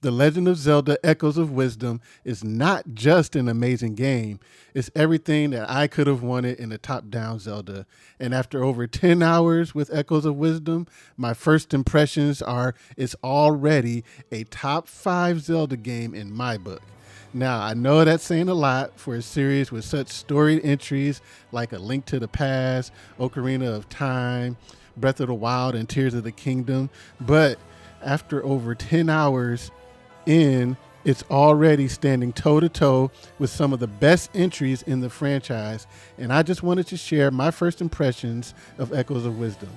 The Legend of Zelda Echoes of Wisdom is not just an amazing game, it's everything that I could have wanted in a top down Zelda. And after over 10 hours with Echoes of Wisdom, my first impressions are it's already a top 5 Zelda game in my book. Now, I know that's saying a lot for a series with such storied entries like A Link to the Past, Ocarina of Time, Breath of the Wild, and Tears of the Kingdom, but after over 10 hours, it's already standing toe to toe with some of the best entries in the franchise, and I just wanted to share my first impressions of Echoes of Wisdom.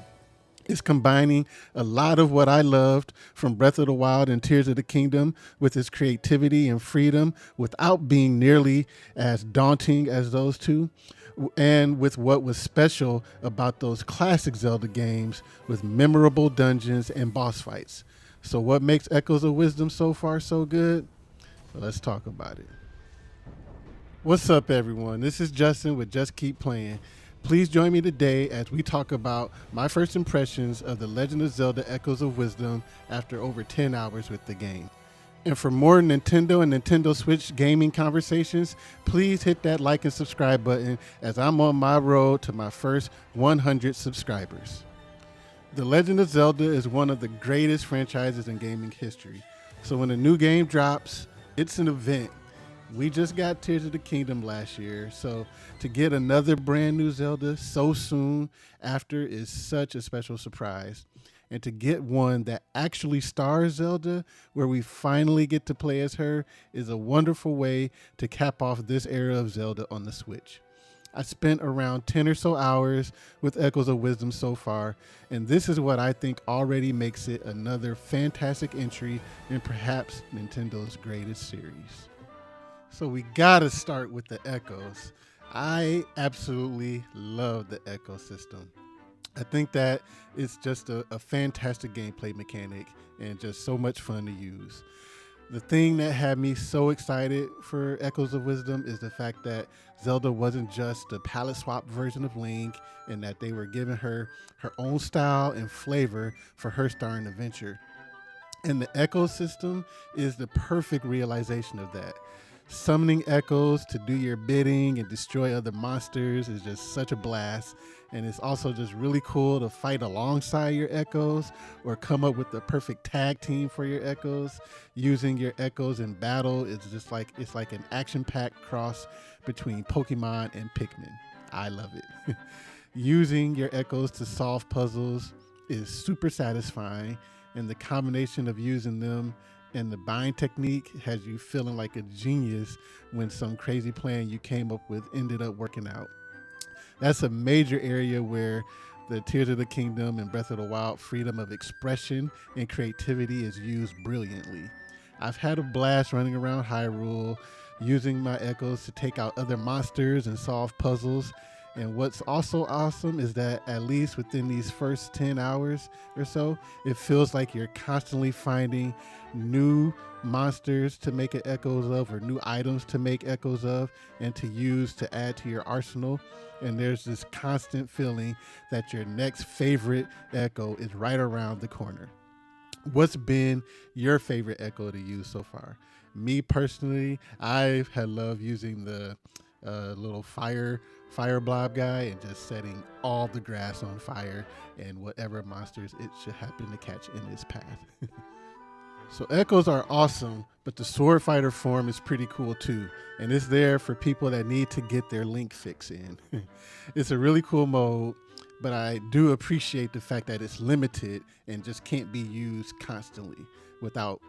It's combining a lot of what I loved from Breath of the Wild and Tears of the Kingdom with its creativity and freedom without being nearly as daunting as those two, and with what was special about those classic Zelda games with memorable dungeons and boss fights. So what makes Echoes of Wisdom so far so good? So let's talk about it. What's up, everyone? This is Justin with Just Keep Playing. Please join me today as we talk about my first impressions of The Legend of Zelda Echoes of Wisdom after over 10 hours with the game. And for more Nintendo and Nintendo Switch gaming conversations, please hit that like and subscribe button as I'm on my road to my first 100 subscribers. The Legend of Zelda is one of the greatest franchises in gaming history. So when a new game drops, it's an event. We just got Tears of the Kingdom last year, so to get another brand new Zelda so soon after is such a special surprise. And to get one that actually stars Zelda, where we finally get to play as her, is a wonderful way to cap off this era of Zelda on the Switch. I spent around 10 or so hours with Echoes of Wisdom so far, and this is what I think already makes it another fantastic entry in perhaps Nintendo's greatest series. So we gotta start with the Echoes. I absolutely love the Echo system. I think that it's just a fantastic gameplay mechanic and just so much fun to use. The thing that had me so excited for Echoes of Wisdom is the fact that Zelda wasn't just a palette swap version of Link, and that they were giving her her own style and flavor for her starring adventure. And the Echo system is the perfect realization of that. Summoning echoes to do your bidding and destroy other monsters is just such a blast. And it's also just really cool to fight alongside your echoes or come up with the perfect tag team for your echoes. Using your echoes in battle is just like it's like an action-packed cross between Pokemon and Pikmin. I love it. Using your echoes to solve puzzles is super satisfying, and the combination of using them and the bind technique has you feeling like a genius when some crazy plan you came up with ended up working out. That's a major area where the Tears of the Kingdom and Breath of the Wild freedom of expression and creativity is used brilliantly. I've had a blast running around Hyrule, using my echoes to take out other monsters and solve puzzles. And what's also awesome is that at least within these first 10 hours or so, it feels like you're constantly finding new monsters to make echoes of or new items to make echoes of and to use to add to your arsenal. And there's this constant feeling that your next favorite echo is right around the corner. What's been your favorite echo to use so far? Me personally, I've had love using the little fire blob guy and just setting all the grass on fire and whatever monsters it should happen to catch in its path. So echoes are awesome, but the sword fighter form is pretty cool too, and it's there for people that need to get their Link fix in. It's a really cool mode, but I do appreciate the fact that it's limited and just can't be used constantly without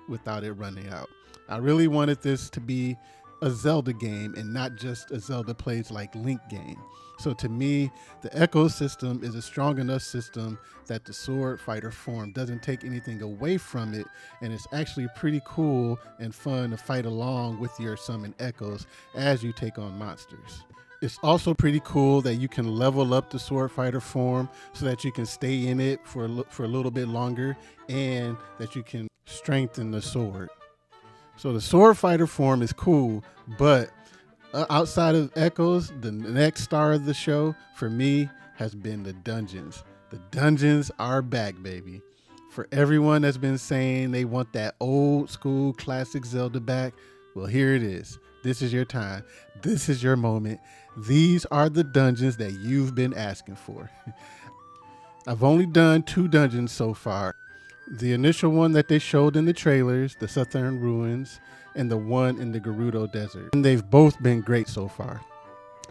it running out. I really wanted this to be a Zelda game and not just a Zelda plays like Link game. So to me, the Echo system is a strong enough system that the sword fighter form doesn't take anything away from it, and it's actually pretty cool and fun to fight along with your summoned echoes as you take on monsters. It's also pretty cool that you can level up the sword fighter form so that you can stay in it for a little bit longer, and that you can strengthen the sword. So the sword fighter form is cool, but outside of echoes, the next star of the show for me has been the dungeons. The dungeons are back, baby. For everyone that's been saying they want that old school classic Zelda back, well, here it is. This is your time. This is your moment. These are the dungeons that you've been asking for. I've only done 2 dungeons so far. The initial one that they showed in the trailers, the Southern Ruins, and the one in the Gerudo Desert. And they've both been great so far.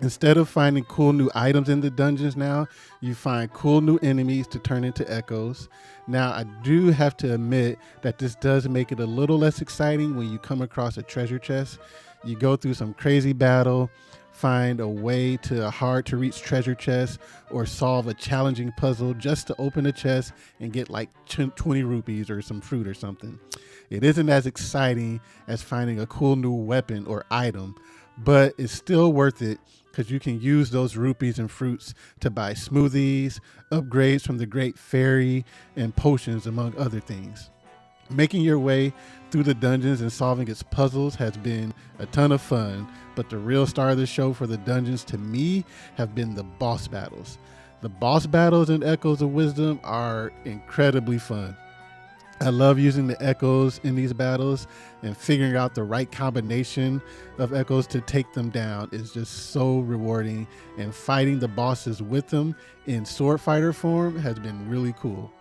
Instead of finding cool new items in the dungeons now, you find cool new enemies to turn into echoes. Now, I do have to admit that this does make it a little less exciting when you come across a treasure chest. You go through some crazy battle, find a way to a hard to reach treasure chest, or solve a challenging puzzle just to open a chest and get like 20 rupees or some fruit or something. It isn't as exciting as finding a cool new weapon or item, but it's still worth it because you can use those rupees and fruits to buy smoothies, upgrades from the Great Fairy, and potions, among other things. Making your way through the dungeons and solving its puzzles has been a ton of fun, but the real star of the show for the dungeons to me have been the boss battles. The boss battles in Echoes of Wisdom are incredibly fun. I love using the echoes in these battles, and figuring out the right combination of echoes to take them down is just so rewarding, and fighting the bosses with them in sword fighter form has been really cool.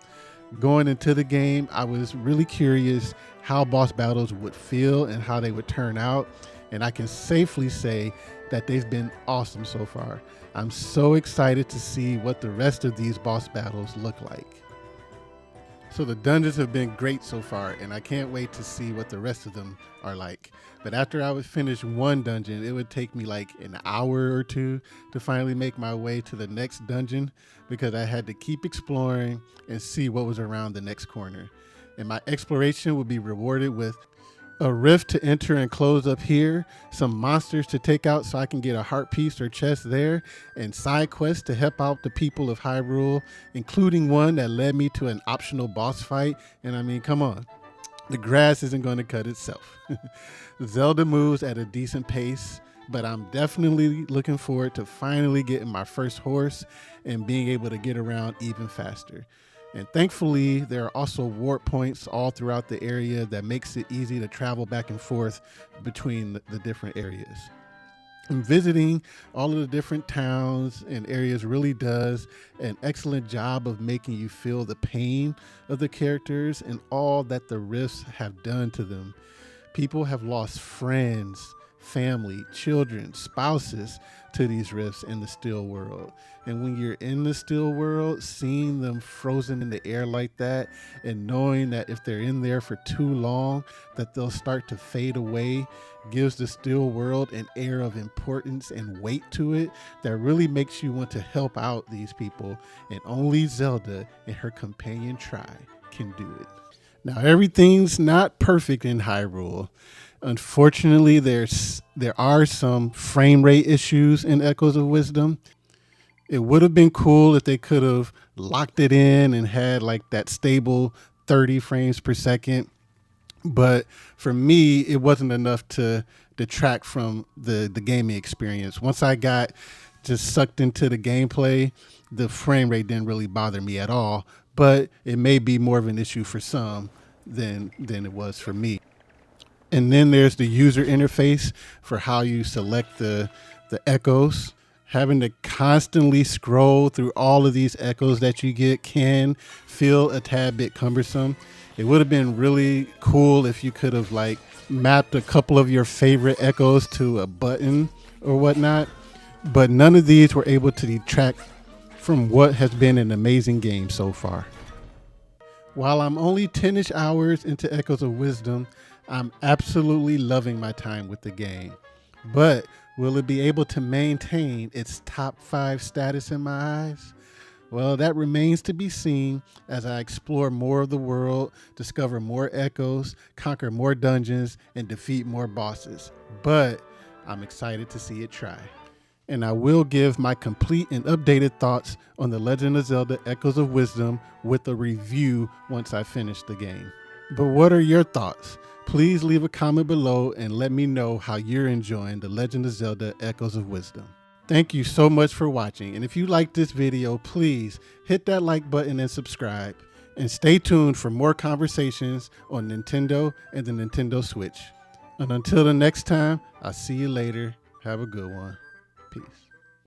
Going into the game, I was really curious how boss battles would feel and how they would turn out, and I can safely say that they've been awesome so far. I'm so excited to see what the rest of these boss battles look like. So the dungeons have been great so far, and I can't wait to see what the rest of them are like. But after I would finish one dungeon, it would take me like an hour or 2 to finally make my way to the next dungeon, because I had to keep exploring and see what was around the next corner. And my exploration would be rewarded with a rift to enter and close up here, some monsters to take out so I can get a heart piece or chest there, and side quests to help out the people of Hyrule, including one that led me to an optional boss fight. And I mean, come on, the grass isn't going to cut itself. Zelda moves at a decent pace, but I'm definitely looking forward to finally getting my first horse and being able to get around even faster. And thankfully, there are also warp points all throughout the area that makes it easy to travel back and forth between the different areas. And visiting all of the different towns and areas really does an excellent job of making you feel the pain of the characters and all that the rifts have done to them. People have lost friends, family, children, spouses to these rifts in the still world. And when you're in the still world, seeing them frozen in the air like that, and knowing that if they're in there for too long, that they'll start to fade away, gives the still world an air of importance and weight to it that really makes you want to help out these people. And only Zelda and her companion Tri can do it. Now, everything's not perfect in Hyrule. Unfortunately, there are some frame rate issues in Echoes of Wisdom. It would have been cool if they could have locked it in and had like that stable 30 frames per second. But for me, it wasn't enough to detract from the gaming experience. Once I got just sucked into the gameplay, the frame rate didn't really bother me at all. But it may be more of an issue for some than it was for me. And then there's the user interface for how you select the echoes. Having to constantly scroll through all of these echoes that you get can feel a tad bit cumbersome. It would have been really cool if you could have like mapped a couple of your favorite echoes to a button or whatnot, but none of these were able to detract from what has been an amazing game so far. While I'm only 10-ish hours into Echoes of Wisdom, I'm absolutely loving my time with the game. But will it be able to maintain its top 5 status in my eyes? Well, that remains to be seen as I explore more of the world, discover more echoes, conquer more dungeons, and defeat more bosses. But I'm excited to see it try. And I will give my complete and updated thoughts on The Legend of Zelda Echoes of Wisdom with a review once I finish the game. But what are your thoughts? Please leave a comment below and let me know how you're enjoying The Legend of Zelda Echoes of Wisdom. Thank you so much for watching, and if you liked this video, please hit that like button and subscribe. And stay tuned for more conversations on Nintendo and the Nintendo Switch. And until the next time, I'll see you later. Have a good one. Peace.